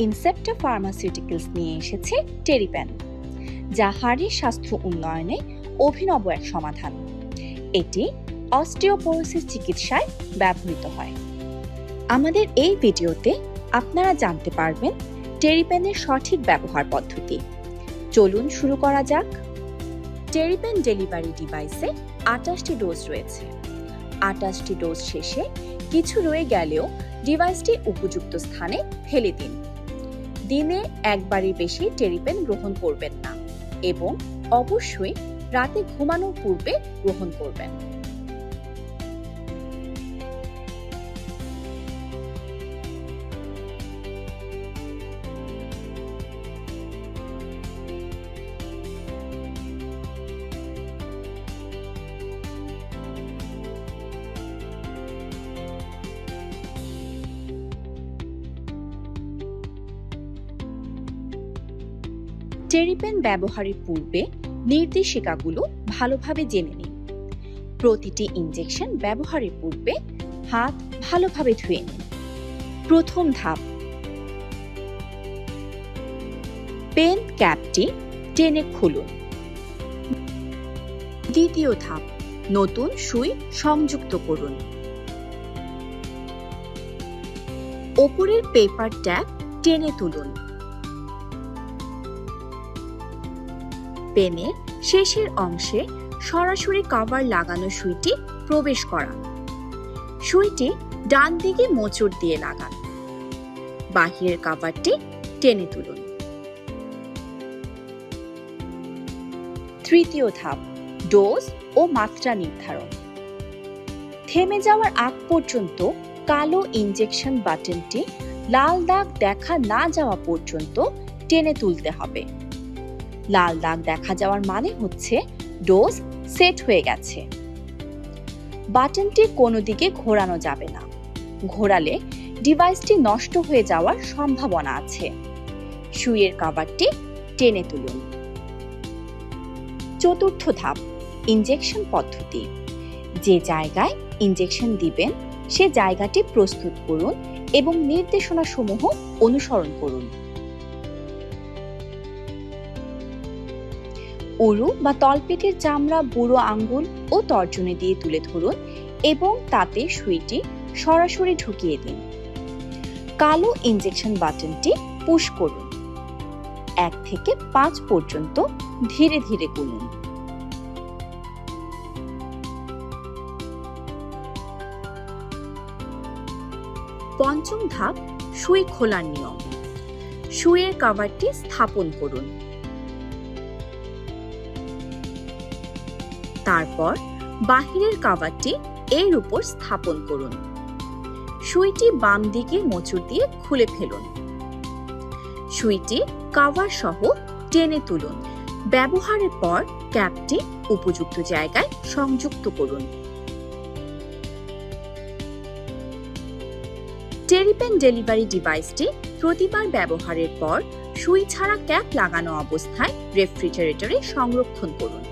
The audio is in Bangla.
ইনসেপ্টা ফার্মাসিউটিক্যালস নিয়ে এসেছে টেরিপ্যান, যা হাড়ের স্বাস্থ্য উন্নয়নে অভিনব এক সমাধান। এটি অস্টিওপোরোসিস চিকিৎসায় ব্যবহৃত হয়। আমাদের এই ভিডিওতে আপনারা জানতে পারবেন টেরিপ্যানের সঠিক ব্যবহার পদ্ধতি। চলুন শুরু করা যাক। টেরিপ্যান ডেলিভারি ডিভাইসে 28টি ডোজ রয়েছে। 28টি ডোজ শেষে কিছু রয়ে গেলেও ডিভাইসটি উপযুক্ত স্থানে ফেলে দিন। দিনে একবারের বেশি টেরিপ্যান গ্রহণ করবেন না এবং অবশ্যই রাতে ঘুমানোর পূর্বে গ্রহণ করবেন। টেরিপ্যান ব্যবহারের পূর্বে নির্দেশিকাগুলো ভালোভাবে জেনে নিন। প্রতিটি ইনজেকশন ব্যবহারের পূর্বে হাত ভালোভাবে ধুয়ে নিন। প্রথম ধাপ, পেন ক্যাপটি টেনে খুলুন। দ্বিতীয় ধাপ, নতুন সুই সংযুক্ত করুন। ওপরের পেপার ট্যাপ টেনে তুলুন। পেনের শেষের অংশে সরাসরি কভার লাগানো সুইটি প্রবেশ করান। সুইটি ডান দিকে মোচড় দিয়ে লাগান। বাহিরের কভারটি টেনে তুলুন। তৃতীয় ধাপ, ডোজ ও মাত্রা নির্ধারণ। থেমে যাওয়ার আগ পর্যন্ত কালো ইনজেকশন বাটনটি লাল দাগ দেখা না যাওয়া পর্যন্ত টেনে তুলতে হবে। লাল দাগ দেখা যাওয়ার মানে হচ্ছে ডোজ সেট হয়ে গেছে। বাটনটি কোনো দিকে ঘোরানো যাবে না। ঘোরালে ডিভাইসটি নষ্ট হয়ে যাওয়ার সম্ভাবনা আছে। সুইয়ের কভারটি টেনে তুলুন। চতুর্থ ধাপ, ইনজেকশন পদ্ধতি। যে জায়গায় ইনজেকশন দিবেন সে জায়গাটি প্রস্তুত করুন এবং নির্দেশনাসমূহ অনুসরণ করুন। উরু বা তলপেটের চামড়া বুড়ো আঙ্গুল ও তর্জনী দিয়ে তুলে ধরুন এবং তাতে সুইটি সরাসরি ঢুকিয়ে দিন। কালো ইনজেকশন বাটনটি পুশ করুন। 1 থেকে 5 পর্যন্ত ধীরে ধীরে গুনুন। পঞ্চম ধাপ, সুই খোলার নিয়ম। সুইয়ের কভারটি স্থাপন করুন। তারপর বাহিরের কভারটি এর উপর স্থাপন করুন। সুইটি বাম দিকে মোচড় দিয়ে খুলে ফেলুন। সুইটি কভার সহ টেনে তুলুন। ব্যবহারের পর ক্যাপটি উপযুক্ত জায়গায় সংযুক্ত করুন। টেরিপ্যান ডেলিভারি ডিভাইসটি প্রতিবার ব্যবহারের পর সুই ছাড়া ক্যাপ লাগানো অবস্থায় রেফ্রিজারেটরে সংরক্ষণ করুন।